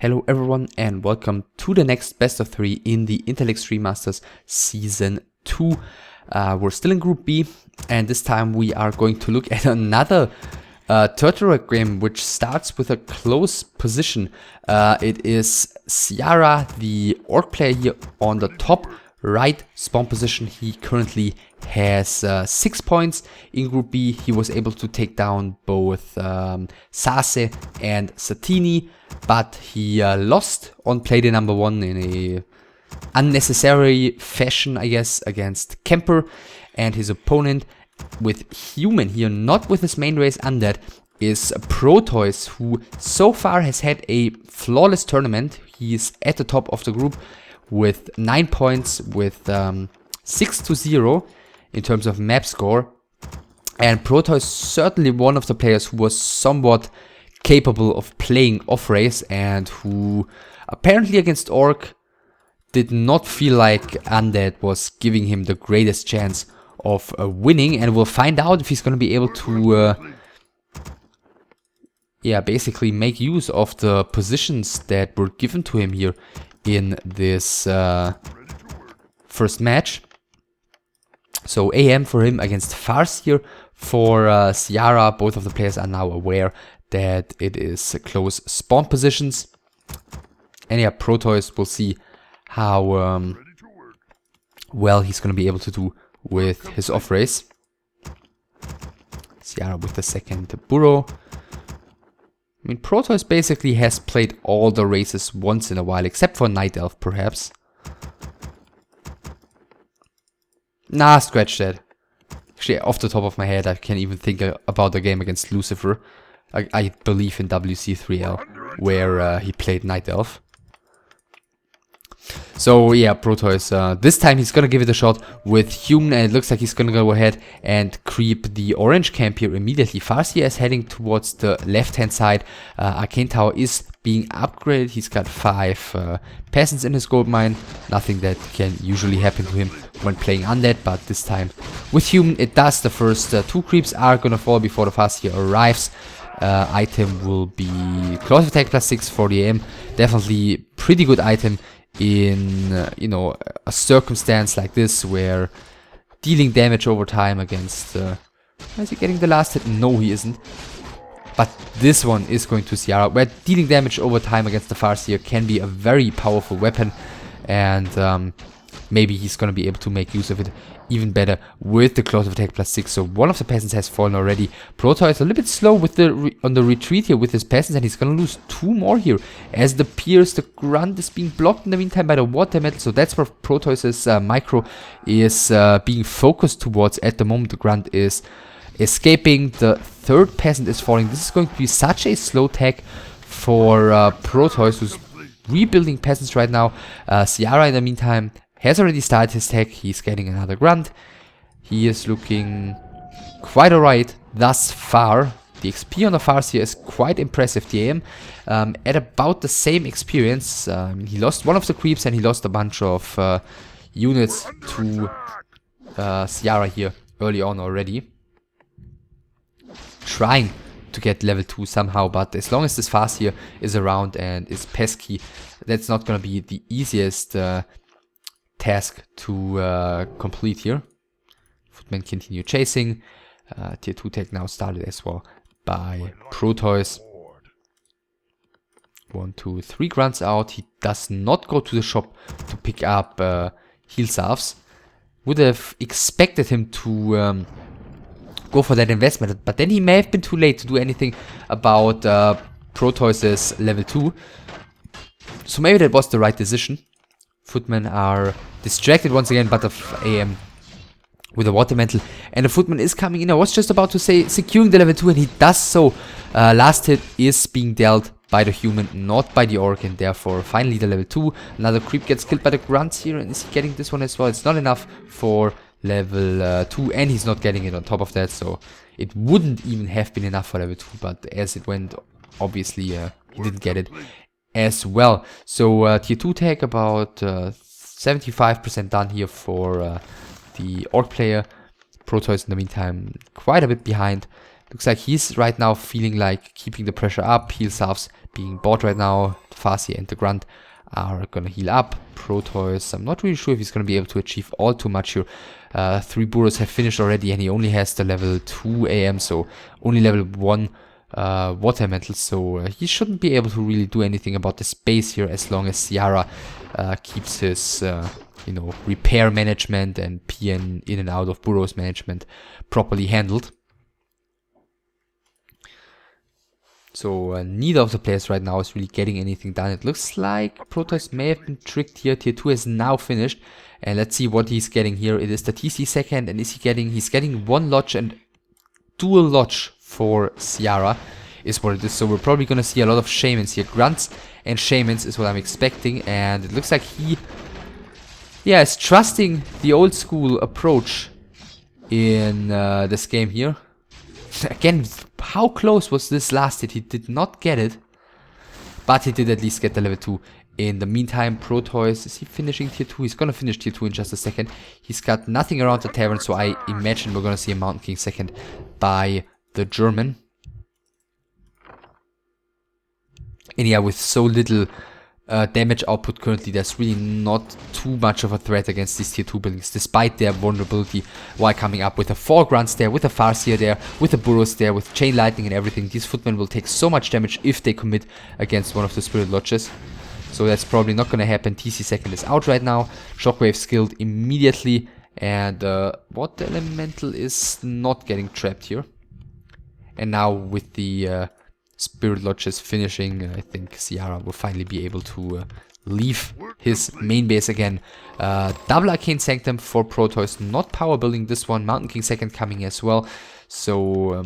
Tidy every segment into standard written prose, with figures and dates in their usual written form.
Hello everyone and welcome to the next best of 3 in the Interleague Masters Season 2. We're still in Group B and this time we are going to look at another Turtle game which starts with a close position. It is Ciara, the orc player here on the top right spawn position. He currently has 6 points in Group B. He was able to take down both Sase and Satini, but he lost on play day number 1 in a unnecessary fashion, I guess, against Kemper. And his opponent with Human here, not with his main race Undead, is Protois, who so far has had a flawless tournament. He's at the top of the group with 9 points, with 6-0 in terms of map score. And Protois is certainly one of the players who was somewhat capable of playing off race and who apparently against Orc did not feel like Undead was giving him the greatest chance of winning. And we'll find out if he's going to be able to basically make use of the positions that were given to him here in this first match. So IEM for him against Fars here. For Ciara, both of the players are now aware that it is close spawn positions. And yeah, Protois will see how well he's going to be able to do with his off race. Ciara with the second burrow. I mean, Protois basically has played all the races once in a while, except for Night Elf, perhaps. Nah, scratch that. Actually, off the top of my head, I can't even think about the game against Lucifer. I believe in Wc3, where he played Night Elf. So yeah, Protois, this time he's gonna give it a shot with Human, and it looks like he's gonna go ahead and creep the orange camp here immediately. Farsia is heading towards the left hand side. Arcane Tower is being upgraded. He's got 5 peasants in his gold mine. Nothing that can usually happen to him when playing Undead, but this time with Human it does. The first 2 creeps are gonna fall before the Farsia arrives. Item will be Claws of Attack +6 for the IEM. Definitely pretty good item in you know, a circumstance like this where dealing damage over time against is he getting the last hit? No, he isn't. But this one is going to Ciara, where dealing damage over time against the Farseer can be a very powerful weapon, and maybe he's going to be able to make use of it even better with the Claws of Attack +6. So one of the peasants has fallen already. Protois is a little bit slow with on the retreat here with his peasants, and he's going to lose 2 more here as the Pierce, the Grunt is being blocked in the meantime by the Water Metal. So that's where Protois's micro is being focused towards at the moment. The Grunt is escaping, the 3rd peasant is falling. This is going to be such a slow tag for Protois, who's rebuilding peasants right now. Ciara in the meantime has already started his tag. He's getting another Grunt. He is looking quite alright thus far. The XP on the Farseer is quite impressive. The IEM at about the same experience. He lost one of the creeps and he lost a bunch of units to Ciara here early on already. Trying to get level 2 somehow, but as long as this Farseer is around and is pesky, that's not going to be the easiest task to complete here. Footmen continue chasing. Tier 2 tech now started as well by Protois. 1, 2, 3 grunts out. He does not go to the shop to pick up heal salves. Would have expected him to go for that investment, but then he may have been too late to do anything about Protois's level 2. So maybe that was the right decision. Footmen are distracted once again, but of IEM with a Water Mantle, and the Footman is coming in. I was just about to say securing the level 2, and he does so. Last hit is being dealt by the Human, not by the Orc, and therefore finally the level 2. Another creep gets killed by the Grunts here, and is he getting this one as well? It's not enough for level 2, and he's not getting it on top of that, so it wouldn't even have been enough for level 2, but as it went, obviously he didn't get it as well. So tier 2 tag about 75% done here for the Orc player. Protois in the meantime quite a bit behind. Looks like he's right now feeling like keeping the pressure up. Heal salves being bought right now. The Farsi and the Grunt are gonna heal up. Protois, I'm not really sure if he's gonna be able to achieve all too much here. 3 burros have finished already, and he only has the level 2 AM, so only level 1 water elemental, so he shouldn't be able to really do anything about the space here as long as Ciara keeps his you know, repair management and PN in and out of burrows management properly handled. So neither of the players right now is really getting anything done. It looks like Protois may have been tricked here. Tier 2 is now finished, and let's see what he's getting here. It is the TC second, and he's getting 1 lodge and dual lodge for Ciara is what it is. So we're probably gonna see a lot of shamans here. Grunts and shamans is what I'm expecting, and it looks like he is trusting the old school approach in this game here. Again, how close was this last hit? He did not get it, but he did at least get the level 2. In the meantime, Protois, is he finishing tier 2? He's gonna finish tier 2 in just a second. He's got nothing around the tavern, so I imagine we're gonna see a Mountain King second by the German. And yeah, with so little damage output currently, there's really not too much of a threat against these tier 2 buildings, despite their vulnerability, while coming up with the 4 grunts there, with the Farseer there, with the burrows there, with chain lightning and everything. These footmen will take so much damage if they commit against one of the spirit lodges. So that's probably not going to happen. TC second is out right now. Shockwave skilled immediately, and water elemental is not getting trapped here. And now with the spirit lodges finishing, I think Ciara will finally be able to leave his main base again. Double Arcane Sanctum for Protois, not power building this one. Mountain King second coming as well. So,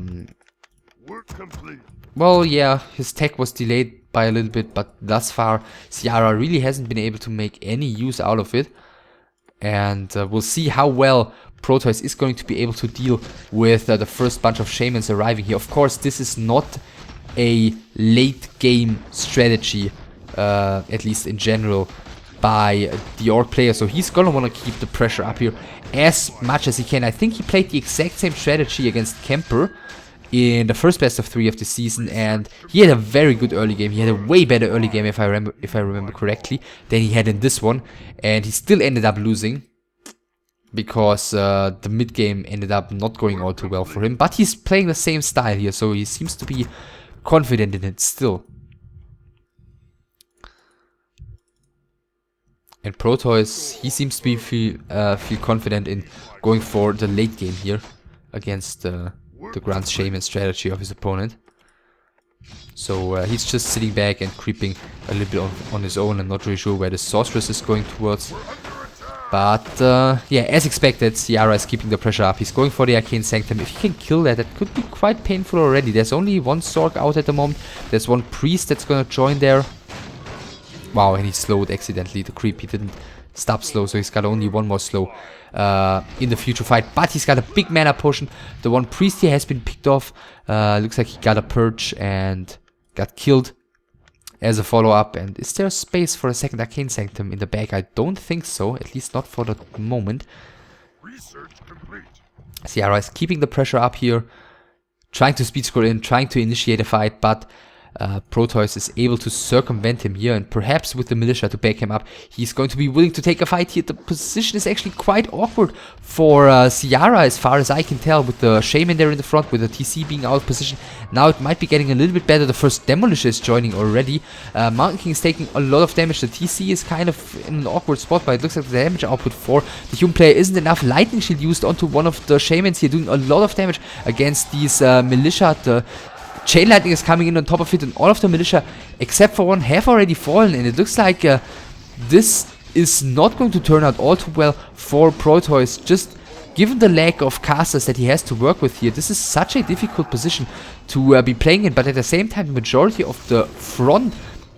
well, yeah, his tech was delayed by a little bit, but thus far Ciara really hasn't been able to make any use out of it. And we'll see how well Protois is going to be able to deal with the first bunch of shamans arriving here. Of course, this is not a late game strategy, at least in general, by the orc player, so he's gonna want to keep the pressure up here as much as he can. I think he played the exact same strategy against Kemper in the first best of 3 of the season, and he had a very good early game. He had a way better early game, if I remember correctly, than he had in this one, and he still ended up losing because the mid game ended up not going all too well for him. But he's playing the same style here, so he seems to be confident in it still. And Protois, he seems to be feel confident in going for the late game here against the Grunt Shaman strategy of his opponent. So he's just sitting back and creeping a little bit on his own. I'm not really sure where the Sorceress is going towards. But yeah, as expected, Ciara is keeping the pressure up. He's going for the Arcane Sanctum. If he can kill that, that could be quite painful already. There's only 1 Sorc out at the moment. There's 1 Priest that's gonna join there. Wow, and he slowed accidentally. The creep, he didn't stop slow, so he's got only 1 more slow in the future fight. But he's got a big mana potion. The 1 Priest here has been picked off. Looks like he got a purge and got killed as a follow-up. And is there space for a second Arcane Sanctum in the bag? I don't think so, at least not for the moment. Ciara is keeping the pressure up here, trying to speed scroll in, trying to initiate a fight, but Protois is able to circumvent him here, and perhaps with the militia to back him up, he's going to be willing to take a fight here. The position is actually quite awkward for Ciara as far as I can tell, with the Shaman there in the front, with the TC being out of position. Now it might be getting a little bit better. The first Demolisher is joining already. Mountain King is taking a lot of damage. The TC is kind of in an awkward spot, but it looks like the damage output for the human player isn't enough. Lightning Shield used onto one of the Shamans here, doing a lot of damage against these militia. The Chain Lightning is coming in on top of it, and all of the militia, except for 1, have already fallen. And it looks like this is not going to turn out all too well for Protois. Just given the lack of casters that he has to work with here, this is such a difficult position to be playing in. But at the same time, the majority of the front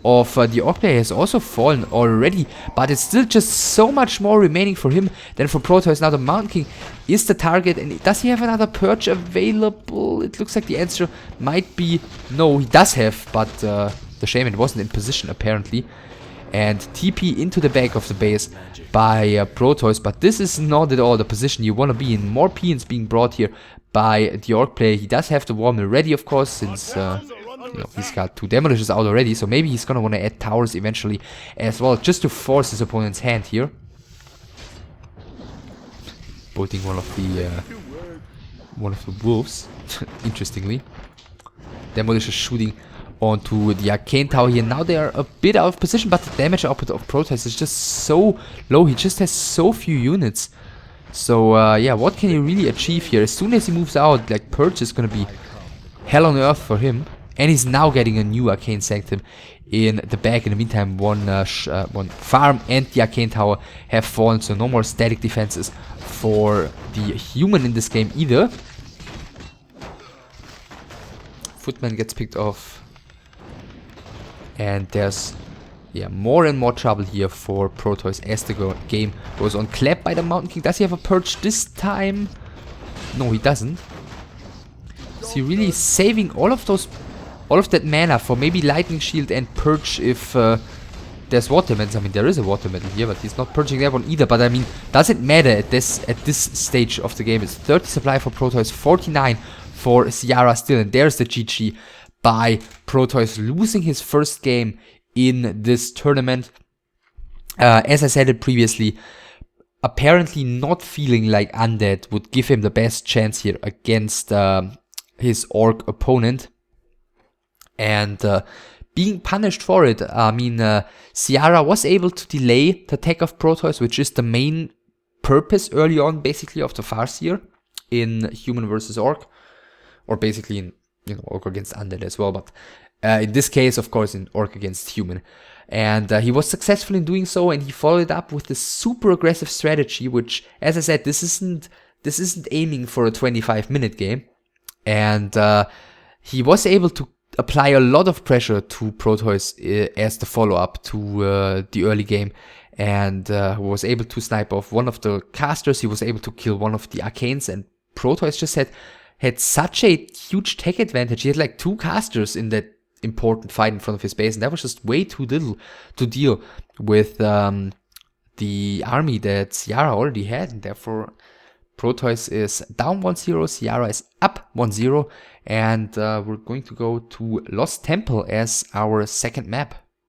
of the orc player has also fallen already, but it's still just so much more remaining for him than for Protois. Now the Mountain King is the target, and does he have another purge available? It looks like the answer might be no, he does have, but the Shaman wasn't in position apparently. and TP into the back of the base by Protois. But this is not at all the position you want to be in. More peons being brought here by the Orc player. He does have the War Mill ready, of course, since you know, he's got 2 demolishers out already. So maybe he's gonna want to add towers eventually as well, just to force his opponent's hand here. Boating one of the wolves, interestingly. Demolishers shooting onto the Arcane Tower here. Now they are a bit out of position, but the damage output of Protois is just so low. He just has so few units. So yeah, what can he really achieve here? As soon as he moves out, like, Purge is gonna be hell on earth for him. And he's now getting a new Arcane Sanctum in the back. In the meantime, one farm and the Arcane Tower have fallen, so no more static defenses for the human in this game either. Footman gets picked off. And there's, yeah, more and more trouble here for Protois as the game goes on. Clapped by the Mountain King. Does he have a Purge this time? No, he doesn't. Is he really saving all of that mana for maybe Lightning Shield and Purge if there's Water Metal? I mean, there is a Water Metal here, but he's not purging that one either. But I mean, does it matter at this stage of the game? It's 30 supply for Protois, 49 for Ciara still, and there's the GG by Protois, losing his first game in this tournament. As I said it previously, apparently not feeling like Undead would give him the best chance here against his Orc opponent. And being punished for it. I mean, Ciara was able to delay the attack of Protois, which is the main purpose early on, basically, of the Farseer in Human versus Orc. Or basically in, you know, Orc against Undead as well. But in this case, of course, in Orc against Human. And he was successful in doing so, and he followed it up with this super aggressive strategy, which, as I said, this isn't aiming for a 25-minute game. And he was able to apply a lot of pressure to Protois as the follow-up to the early game, and was able to snipe off one of the casters. He was able to kill one of the arcanes, and Protois just had such a huge tech advantage. He had like 2 casters in that important fight in front of his base, and that was just way too little to deal with the army that Ciara already had, and therefore Protois is down 1-0, Ciara is up 1-0, and we're going to go to Lost Temple as our second map.